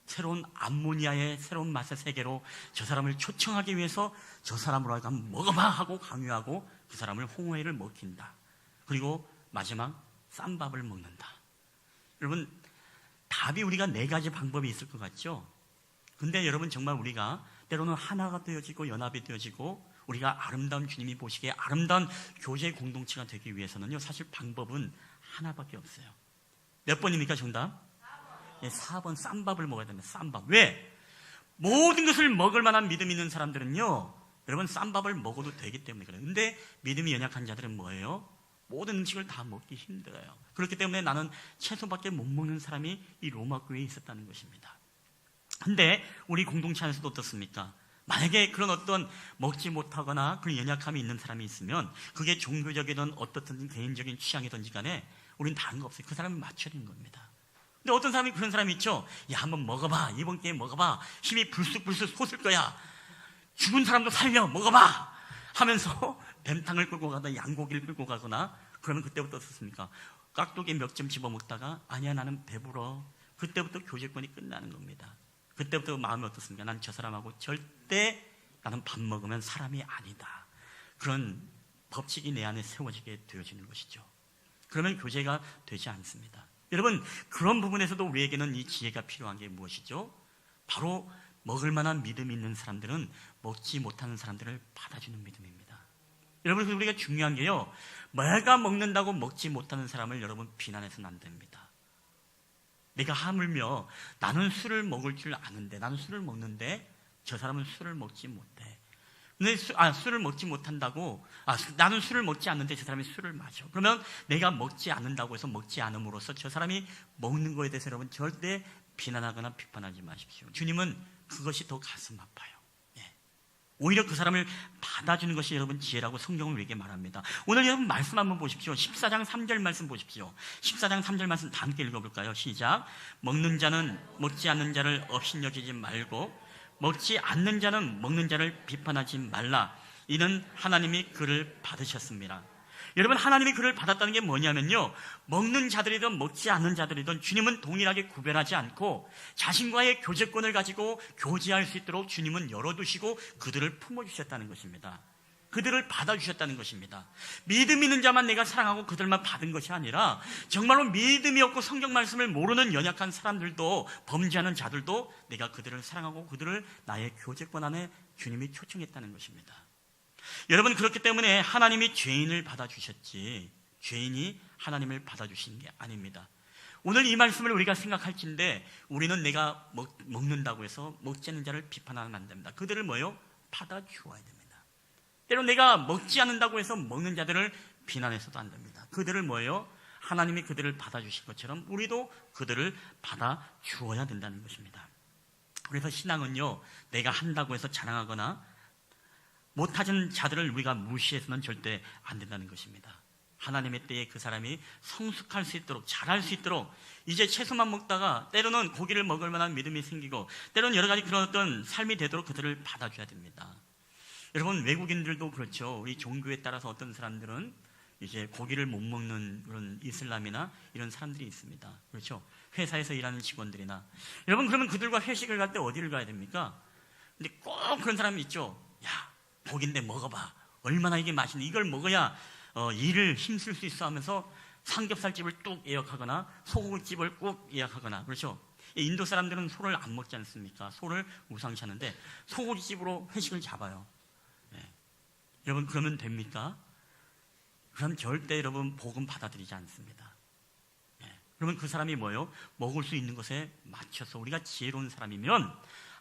새로운 암모니아의 새로운 맛의 세계로 저 사람을 초청하기 위해서 저 사람으로 하여금 먹어봐 하고 강요하고 그 사람을 홍어회를 먹힌다. 그리고 마지막 쌈밥을 먹는다. 여러분, 답이 우리가 4가지 방법이 있을 것 같죠? 근데 여러분, 정말 우리가 때로는 하나가 되어지고 연합이 되어지고 우리가 아름다운 주님이 보시기에 아름다운 교제 공동체가 되기 위해서는요, 사실 방법은 하나밖에 없어요. 몇 번입니까, 정답? 4번 쌈밥을 먹어야 됩니다. 쌈밥. 왜? 모든 것을 먹을 만한 믿음이 있는 사람들은요, 여러분, 쌈밥을 먹어도 되기 때문에 그래요. 근데 믿음이 연약한 자들은 뭐예요? 모든 음식을 다 먹기 힘들어요. 그렇기 때문에 나는 채소밖에 못 먹는 사람이 이 로마 교회에 있었다는 것입니다. 근데 우리 공동체 안에서도 어떻습니까? 만약에 그런 어떤 먹지 못하거나 그런 연약함이 있는 사람이 있으면 그게 종교적이든 어떻든 개인적인 취향이든지 간에 우리는 다른 거 없어요. 그 사람을 맞춰야 되는 겁니다. 근데 어떤 사람이 그런 사람이 있죠. 야, 한번 먹어봐. 이번 기회에 먹어봐. 힘이 불쑥불쑥 솟을 거야. 죽은 사람도 살려. 먹어봐. 하면서 뱀탕을 끌고 가거나 양고기를 끌고 가거나, 그러면 그때부터 어떻습니까? 깍두기 몇 점 집어먹다가 아니야, 나는 배불러. 그때부터 교제권이 끝나는 겁니다. 그때부터 마음이 어떻습니까? 난 저 사람하고 절대 나는 밥 먹으면 사람이 아니다. 그런 법칙이 내 안에 세워지게 되어지는 것이죠. 그러면 교제가 되지 않습니다. 여러분, 그런 부분에서도 우리에게는 이 지혜가 필요한 게 무엇이죠? 바로 먹을 만한 믿음이 있는 사람들은 먹지 못하는 사람들을 받아주는 믿음입니다. 여러분, 우리가 중요한 게요, 내가 먹는다고 먹지 못하는 사람을 여러분 비난해서는 안 됩니다. 내가 하물며 나는 술을 먹을 줄 아는데, 나는 술을 먹는데 저 사람은 술을 먹지 못해. 근데 술을 먹지 못한다고, 나는 술을 먹지 않는데 저 사람이 술을 마셔. 그러면 내가 먹지 않는다고 해서 먹지 않음으로써 저 사람이 먹는 거에 대해서 여러분 절대 비난하거나 비판하지 마십시오. 주님은 그것이 더 가슴 아파요. 예. 오히려 그 사람을 받아주는 것이 여러분 지혜라고 성경은 우리에게 말합니다. 오늘 여러분 말씀 한번 보십시오. 14장 3절 말씀 보십시오. 14장 3절 말씀 다 함께 읽어볼까요? 시작. 먹는 자는 먹지 않는 자를 업신여기지 말고 먹지 않는 자는 먹는 자를 비판하지 말라. 이는 하나님이 그를 받으셨습니다. 여러분, 하나님이 그를 받았다는 게 뭐냐면요, 먹는 자들이든 먹지 않는 자들이든 주님은 동일하게 구별하지 않고 자신과의 교제권을 가지고 교제할 수 있도록 주님은 열어두시고 그들을 품어주셨다는 것입니다. 그들을 받아주셨다는 것입니다. 믿음 있는 자만 내가 사랑하고 그들만 받은 것이 아니라 정말로 믿음이 없고 성경 말씀을 모르는 연약한 사람들도, 범죄하는 자들도 내가 그들을 사랑하고 그들을 나의 교제권 안에 주님이 초청했다는 것입니다. 여러분, 그렇기 때문에 하나님이 죄인을 받아주셨지 죄인이 하나님을 받아주시는 게 아닙니다. 오늘 이 말씀을 우리가 생각할진데 우리는 내가 먹는다고 해서 먹지 않는 자를 비판하면 안 됩니다. 그들을 뭐요? 받아주어야 됩니다. 때로 내가 먹지 않는다고 해서 먹는 자들을 비난해서도 안 됩니다. 그들을 뭐예요? 하나님이 그들을 받아주신 것처럼 우리도 그들을 받아주어야 된다는 것입니다. 그래서 신앙은요, 내가 한다고 해서 자랑하거나 못하는 자들을 우리가 무시해서는 절대 안 된다는 것입니다. 하나님의 때에 그 사람이 성숙할 수 있도록, 잘할 수 있도록, 이제 채소만 먹다가 때로는 고기를 먹을 만한 믿음이 생기고 때로는 여러 가지 그런 어떤 삶이 되도록 그들을 받아줘야 됩니다. 여러분, 외국인들도 그렇죠. 우리 종교에 따라서 어떤 사람들은 이제 고기를 못 먹는 그런 이슬람이나 이런 사람들이 있습니다. 그렇죠. 회사에서 일하는 직원들이나. 여러분, 그러면 그들과 회식을 갈 때 어디를 가야 됩니까? 근데 꼭 그런 사람이 있죠. 야, 고기인데 먹어봐. 얼마나 이게 맛있는, 이걸 먹어야 일을 힘쓸 수 있어 하면서 삼겹살집을 뚝 예약하거나 소고기집을 꼭 예약하거나. 그렇죠. 인도 사람들은 소를 안 먹지 않습니까? 소를 우상시하는데 소고기집으로 회식을 잡아요. 여러분, 그러면 됩니까? 그럼 절대 여러분 복음 받아들이지 않습니다. 그러면 그 사람이 뭐예요? 먹을 수 있는 것에 맞춰서, 우리가 지혜로운 사람이면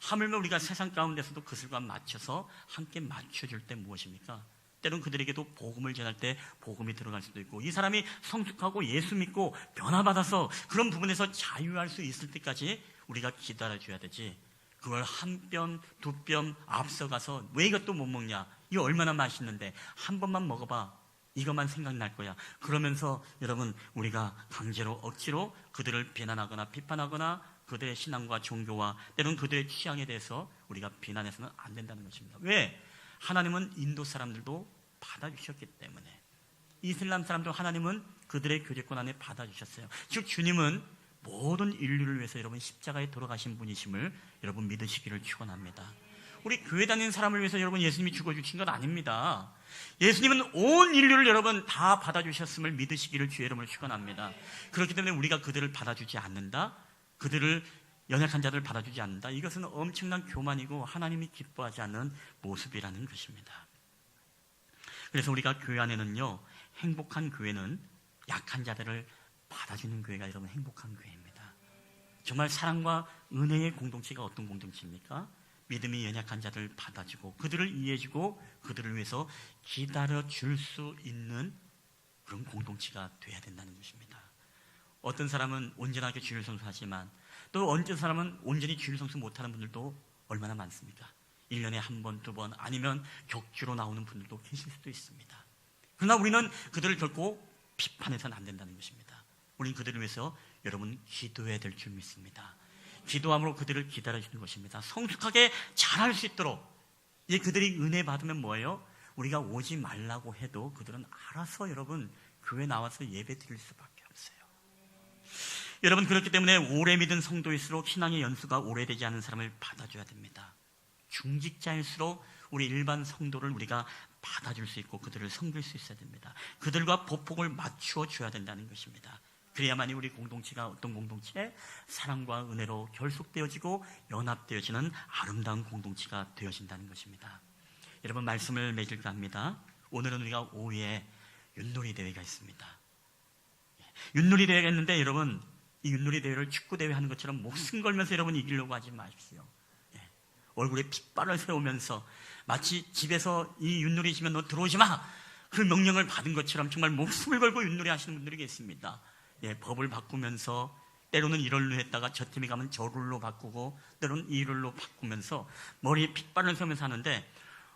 하물며 우리가 세상 가운데서도 그들과 맞춰서 함께 맞춰줄 때 무엇입니까? 때로는 그들에게도 복음을 전할 때 복음이 들어갈 수도 있고, 이 사람이 성숙하고 예수 믿고 변화받아서 그런 부분에서 자유할 수 있을 때까지 우리가 기다려줘야 되지, 그걸 한 뼘, 두 뼘 앞서가서 왜 이것도 못 먹냐, 이거 얼마나 맛있는데 한 번만 먹어봐, 이것만 생각날 거야, 그러면서 여러분 우리가 강제로 억지로 그들을 비난하거나 비판하거나 그들의 신앙과 종교와 때로는 그들의 취향에 대해서 우리가 비난해서는 안 된다는 것입니다. 왜? 하나님은 인도 사람들도 받아주셨기 때문에. 이슬람 사람도 하나님은 그들의 교제권 안에 받아주셨어요. 즉 주님은 모든 인류를 위해서 여러분 십자가에 돌아가신 분이심을 여러분 믿으시기를 축원합니다. 우리 교회 다니는 사람을 위해서 여러분 예수님이 죽어주신 건 아닙니다. 예수님은 온 인류를 여러분 다 받아주셨음을 믿으시기를 주의 이름으로 축원합니다. 그렇기 때문에 우리가 그들을 받아주지 않는다, 그들을 연약한 자들을 받아주지 않는다, 이것은 엄청난 교만이고 하나님이 기뻐하지 않는 모습이라는 것입니다. 그래서 우리가 교회 안에는요, 행복한 교회는 약한 자들을 받아주는 교회가 여러분 행복한 교회입니다. 정말 사랑과 은혜의 공동체가 어떤 공동체입니까? 믿음이 연약한 자들을 받아주고 그들을 이해해주고 그들을 위해서 기다려줄 수 있는 그런 공동체가 돼야 된다는 것입니다. 어떤 사람은 온전하게 주일 성수하지만 또 어떤 사람은 온전히 주일 성수 못하는 분들도 얼마나 많습니까? 1년에 한 번, 두 번, 아니면 격주로 나오는 분들도 계실 수도 있습니다. 그러나 우리는 그들을 결코 비판해서는 안 된다는 것입니다. 우리는 그들을 위해서 여러분 기도해야 될 줄 믿습니다. 기도함으로 그들을 기다려주는 것입니다. 성숙하게 잘할 수 있도록 그들이 은혜 받으면 뭐예요? 우리가 오지 말라고 해도 그들은 알아서 여러분 교회 나와서 예배 드릴 수밖에 없어요. 여러분 그렇기 때문에 오래 믿은 성도일수록 신앙의 연수가 오래되지 않은 사람을 받아줘야 됩니다. 중직자일수록 우리 일반 성도를 우리가 받아줄 수 있고 그들을 섬길 수 있어야 됩니다. 그들과 보폭을 맞추어 줘야 된다는 것입니다. 그래야만이 우리 공동체가 어떤 공동체? 사랑과 은혜로 결속되어지고 연합되어지는 아름다운 공동체가 되어진다는 것입니다. 여러분 말씀을 맺을까 합니다. 오늘은 우리가 오후에 윷놀이 대회가 있습니다. 윷놀이 대회가 있는데 여러분 이 윷놀이 대회를 축구 대회 하는 것처럼 목숨 걸면서 여러분 이기려고 하지 마십시오. 얼굴에 핏발을 세우면서 마치 집에서 이 윷놀이 지면 너 들어오지 마! 그 명령을 받은 것처럼 정말 목숨을 걸고 윷놀이 하시는 분들이 계십니다. 법을 바꾸면서 때로는 이 룰로 했다가 저 팀이 가면 저 룰로 바꾸고 때로는 이 룰로 바꾸면서 머리에 핏발을 세우면서 하는데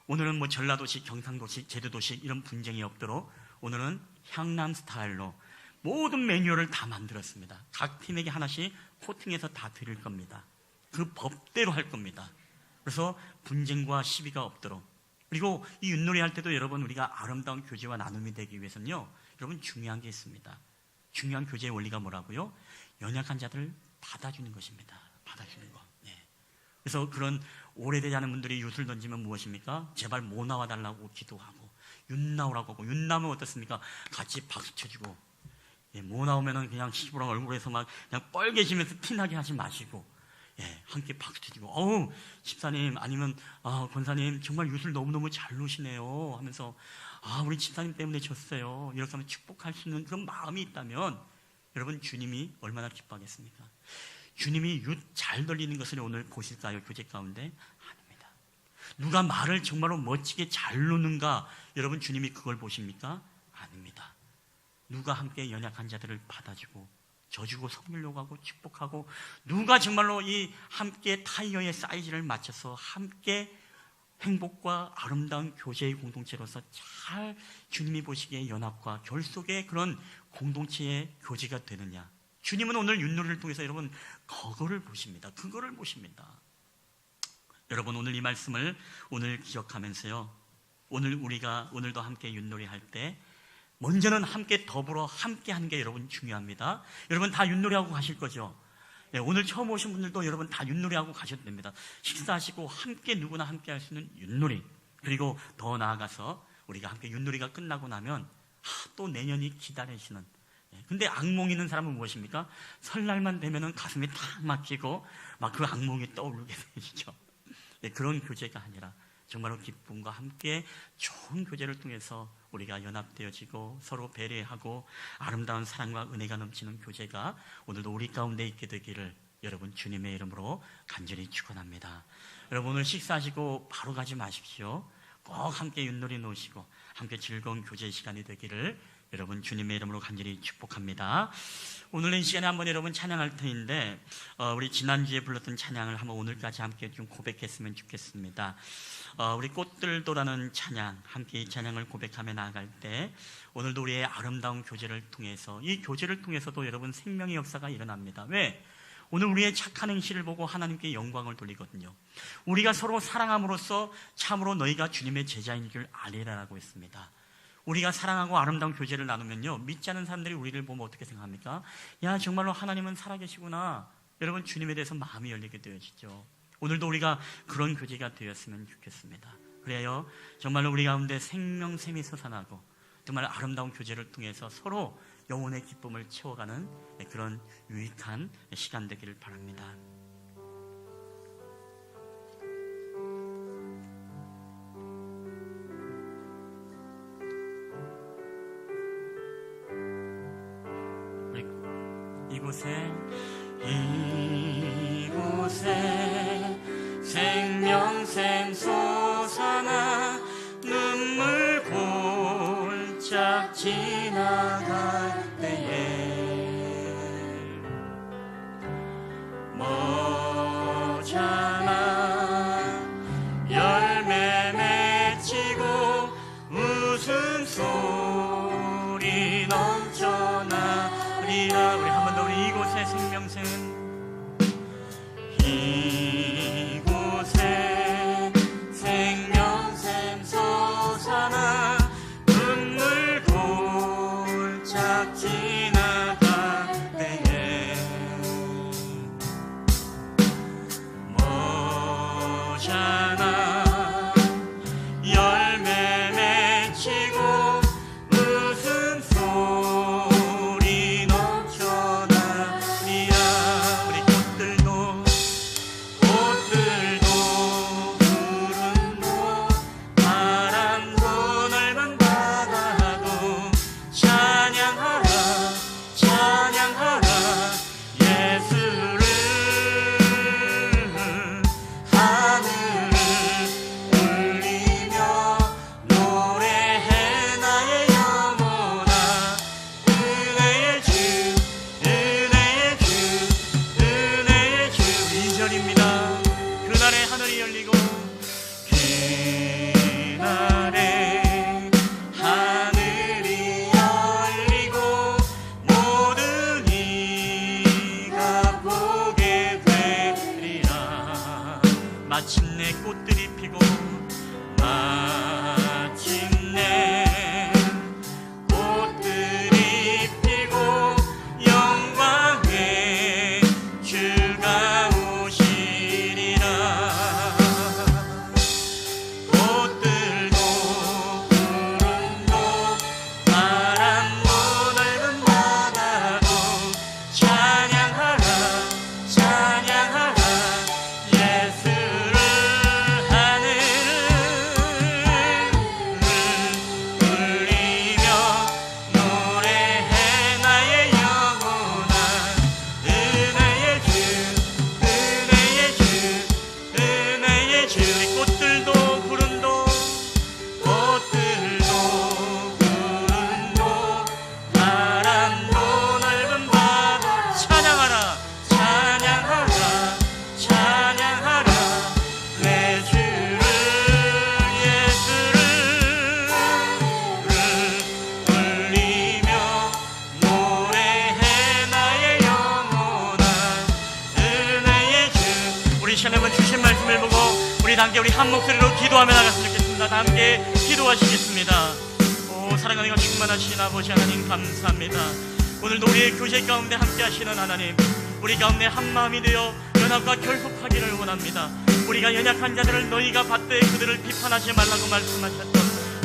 오늘은 뭐 전라도식, 경상도식, 제주도식 이런 분쟁이 없도록 오늘은 향남 스타일로 모든 매뉴얼을 다 만들었습니다. 각 팀에게 하나씩 코팅해서 다 드릴 겁니다. 그 법대로 할 겁니다. 그래서 분쟁과 시비가 없도록. 그리고 이 윷놀이 할 때도 여러분 우리가 아름다운 교제와 나눔이 되기 위해서는요 여러분 중요한 게 있습니다. 중요한 교제의 원리가 뭐라고요? 연약한 자들을 받아주는 것입니다. 받아주는 거. 그래서 그런 오래되지 않은 분들이 윷을 던지면 무엇입니까? 제발 못 나와달라고 기도하고 윷 나오라고 하고 윷 나오면 어떻습니까? 같이 박수 쳐주고 못 나오면은 그냥 시부랑 얼굴에서 막 그냥 뻘개지면서 티나게 하지 마시고 함께 박수 쳐주고 어우 집사님 아니면 권사님 정말 윷을 너무너무 잘 놓으시네요 하면서 우리 집사님 때문에 졌어요 이렇게 하면 축복할 수 있는 그런 마음이 있다면 여러분 주님이 얼마나 기뻐하겠습니까? 주님이 윷 잘 돌리는 것을 오늘 보실까요? 교제 가운데? 아닙니다. 누가 말을 정말로 멋지게 잘 놓는가 여러분 주님이 그걸 보십니까? 아닙니다. 누가 함께 연약한 자들을 받아주고 져주고 섬기려고 하고 축복하고 누가 정말로 이 함께 타이어의 사이즈를 맞춰서 함께 행복과 아름다운 교제의 공동체로서 잘 주님이 보시기에 연합과 결속의 그런 공동체의 교제가 되느냐. 주님은 오늘 윷놀이를 통해서 여러분 그거를 보십니다. 그거를 보십니다. 여러분 오늘 이 말씀을 오늘 기억하면서요. 오늘도 함께 윷놀이 할 때 먼저는 함께 더불어 함께 하는 게 여러분 중요합니다. 여러분 다 윷놀이하고 가실 거죠? 오늘 처음 오신 분들도 여러분 다 윷놀이하고 가셔도 됩니다. 식사하시고 함께 누구나 함께 할 수 있는 윷놀이. 그리고 더 나아가서 우리가 함께 윷놀이가 끝나고 나면 또 내년이 기다리시는. 근데 악몽 있는 사람은 무엇입니까? 설날만 되면은 가슴이 탁 막히고 막 그 악몽이 떠오르게 되시죠. 그런 교제가 아니라 정말로 기쁨과 함께 좋은 교제를 통해서 우리가 연합되어지고 서로 배려하고 아름다운 사랑과 은혜가 넘치는 교제가 오늘도 우리 가운데 있게 되기를 여러분 주님의 이름으로 간절히 축원합니다. 여러분 오늘 식사하시고 바로 가지 마십시오. 꼭 함께 윷놀이 놓으시고 함께 즐거운 교제 시간이 되기를 여러분 주님의 이름으로 간절히 축복합니다. 오늘 이 시간에 한번 여러분 찬양할 터인데 우리 지난주에 불렀던 찬양을 한번 오늘까지 함께 좀 고백했으면 좋겠습니다. 우리 꽃들도라는 찬양, 함께 이 찬양을 고백하며 나아갈 때 오늘도 우리의 아름다운 교제를 통해서 이 교제를 통해서도 여러분 생명의 역사가 일어납니다. 왜? 오늘 우리의 착한 행실을 보고 하나님께 영광을 돌리거든요. 우리가 서로 사랑함으로써 참으로 너희가 주님의 제자인 줄 알리라라고 했습니다. 우리가 사랑하고 아름다운 교제를 나누면요 믿지 않는 사람들이 우리를 보면 어떻게 생각합니까? 야 정말로 하나님은 살아계시구나. 여러분 주님에 대해서 마음이 열리게 되어지죠. 오늘도 우리가 그런 교제가 되었으면 좋겠습니다. 그래요 정말로 우리 가운데 생명샘이 솟아나고 정말 아름다운 교제를 통해서 서로 영혼의 기쁨을 채워가는 그런 유익한 시간 되기를 바랍니다. 이곳에 생명샘 솟아나 눈물 골짝 지나갈 때에 머잖아 열매 맺히고 웃음소리 넘쳐나리라. 우리 한 번 더 우리 이곳에 마침내 꽃들이 피고 마침내 꽃들이 피고 영광의 주가 오시리라. 꽃들도 구름도 바람도 넓은 바다도 찬양하라 찬양하라 예수를. 하늘을 울리며 노래해 나의 영혼아. 은혜의 주 은혜의 주 은혜의 주. 우리 꽃들도 구름도 꽃들도 구름도 바람도 넓은 바다 찬양하라 찬양하라 찬양하라 내 주를 예수를. 울리며 노래해 나의 영혼아. 은혜의 주. 우리 시간에 한번 주신 말씀을 보고 우리 다 함께 우리 한 목소리로 기도하며 나갔으면 좋겠습니다. 다 함께 기도하시겠습니다. 오 사랑하는 충만하신 아버지 하나님 감사합니다. 오늘도 우리의 교제 가운데 함께 하시는 하나님, 우리 가운데 한마음이 되어 연합과 결속하기를 원합니다. 우리가 연약한 자들을 너희가 받되 그들을 비판하지 말라고 말씀하셨던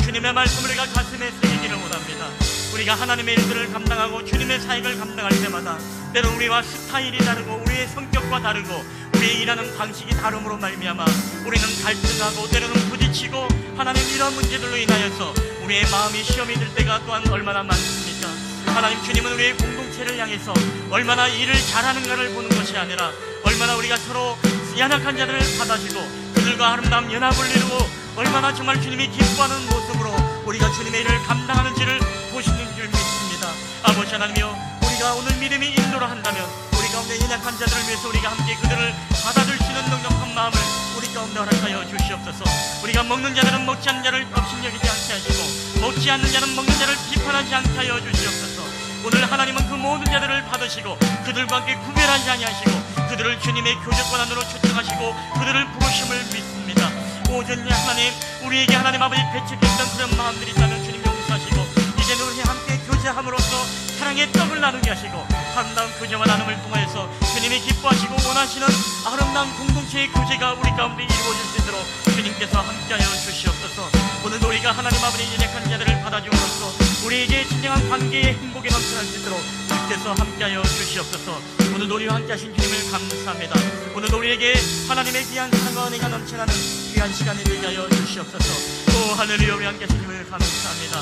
주님의 말씀을 우리가 가슴에 새기기를 원합니다. 우리가 하나님의 일들을 감당하고 주님의 사역을 감당할 때마다 때로 우리와 스타일이 다르고 우리의 성격과 다르고 우리의 일하는 방식이 다름으로 말미암아 우리는 갈등하고 때로는 부딪히고 하나님 이런 문제들로 인하여서 우리의 마음이 시험이 들 때가 또한 얼마나 많습니까? 하나님 주님은 우리의 공동체를 향해서 얼마나 일을 잘하는가를 보는 것이 아니라 얼마나 우리가 서로 연약한 자들을 받아주고 그들과 아름다운 연합을 이루고 얼마나 정말 주님이 기뻐하는 모습으로 우리가 주님의 일을 감당하는지를 보시는 줄 믿습니다. 아버지 하나님이여, 우리가 오늘 믿음이 인도를 한다면 우리 가운데 연약한 자들을 위해서 우리가 함께 그들을 받아줄 수 있는 넉넉한 마음을 우리 가운데 허락하여 주시옵소서. 우리가 먹는 자들은 먹지 않는 자를 업신여기지 않게 하시고 먹지 않는 자는 먹는 자를 비판하지 않게 하여 주시옵소서. 오늘 하나님은 그 모든 자들을 받으시고 그들과 함께 구별하지 아니하시고 그들을 주님의 교제권 안으로 초청하시고 그들을 부르심을 믿습니다. 오전에 하나님 우리에게 하나님 아버지 배척했던 그런 마음들이 있다면 주님 용서하시고 이제는 우리 함께 교제함으로써 사랑의 떡을 나누게 하시고 아름다운 교제와 나눔을 통하여서 주님이 기뻐하시고 원하시는 아름다운 공동체의 교제가 우리 가운데 이루어질 수 있도록 주님께서 함께하여 주시옵소서. 오늘도 우리가 하나님 아버지 연약한 자들을 받아줌으로써 우리에게 진정한 관계의 행복이 넘쳐날 수 있도록 주께서 함께하여 주시옵소서. 오늘도 우리와 함께하신 주님을 감사합니다. 오늘도 우리에게 하나님의 귀한 사랑과 은혜가 넘쳐나는 귀한 시간이 되게 하여 주시옵소서. 오 할렐루야, 우리 함께하신 주님을 감사합니다.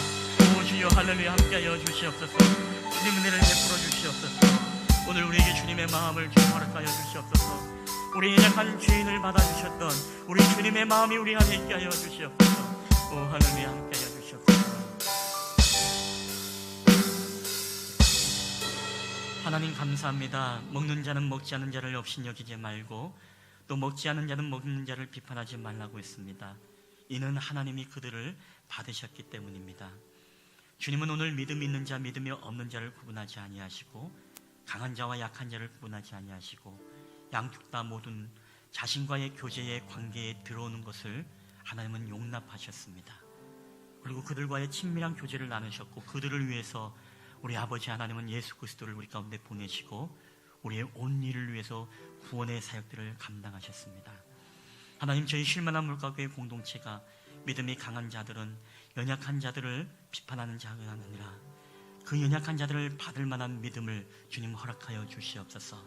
오 주여 할렐루야, 함께하여 주시옵소서. 주님 은혜를 베풀어 주시옵소서. 오늘 우리에게 주님의 마음을 주님 허락하여 주시옵소서. 우리 연약한 죄인을 받아주셨던 우리 주님의 마음이 우리 안에 있게 하여 주시옵소서. 오 할렐루야, 함께하여 주시옵소서. 하나님 감사합니다. 먹는 자는 먹지 않는 자를 업신여기지 말고 또 먹지 않는 자는 먹는 자를 비판하지 말라고 했습니다. 이는 하나님이 그들을 받으셨기 때문입니다. 주님은 오늘 믿음이 있는 자 믿음이 없는 자를 구분하지 아니하시고 강한 자와 약한 자를 구분하지 아니하시고 양쪽 다 모든 자신과의 교제의 관계에 들어오는 것을 하나님은 용납하셨습니다. 그리고 그들과의 친밀한 교제를 나누셨고 그들을 위해서 우리 아버지 하나님은 예수 그리스도를 우리 가운데 보내시고 우리의 온 일을 위해서 구원의 사역들을 감당하셨습니다. 하나님, 저희 쉴만한 물가교회 공동체가 믿음이 강한 자들은 연약한 자들을 비판하는 자가 아니라 그 연약한 자들을 받을 만한 믿음을 주님 허락하여 주시옵소서.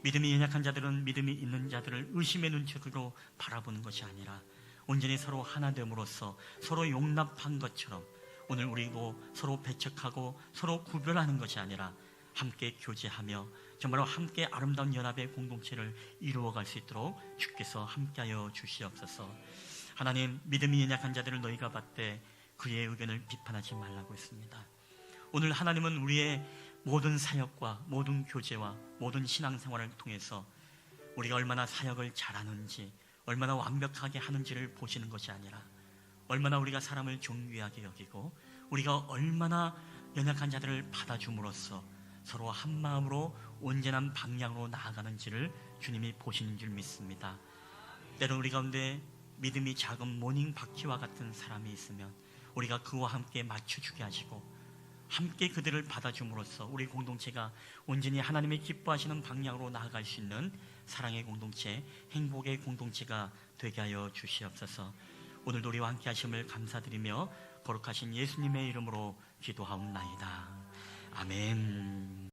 믿음이 연약한 자들은 믿음이 있는 자들을 의심의 눈초리로 바라보는 것이 아니라 온전히 서로 하나 됨으로써 서로 용납한 것처럼 오늘 우리도 서로 배척하고 서로 구별하는 것이 아니라 함께 교제하며 정말로 함께 아름다운 연합의 공동체를 이루어갈 수 있도록 주께서 함께하여 주시옵소서. 하나님, 믿음이 연약한 자들을 너희가 받되 그의 의견을 비판하지 말라고 했습니다. 오늘 하나님은 우리의 모든 사역과 모든 교제와 모든 신앙생활을 통해서 우리가 얼마나 사역을 잘하는지 얼마나 완벽하게 하는지를 보시는 것이 아니라 얼마나 우리가 사람을 존귀하게 여기고 우리가 얼마나 연약한 자들을 받아줌으로써 서로 한 마음으로 온전한 방향으로 나아가는지를 주님이 보시는 줄 믿습니다. 때론 우리 가운데 믿음이 작은 모닝 바퀴와 같은 사람이 있으면 우리가 그와 함께 맞춰주게 하시고 함께 그들을 받아줌으로써 우리 공동체가 온전히 하나님의 기뻐하시는 방향으로 나아갈 수 있는 사랑의 공동체, 행복의 공동체가 되게 하여 주시옵소서. 오늘도 우리와 함께 하심을 감사드리며 거룩하신 예수님의 이름으로 기도하옵나이다. 아멘.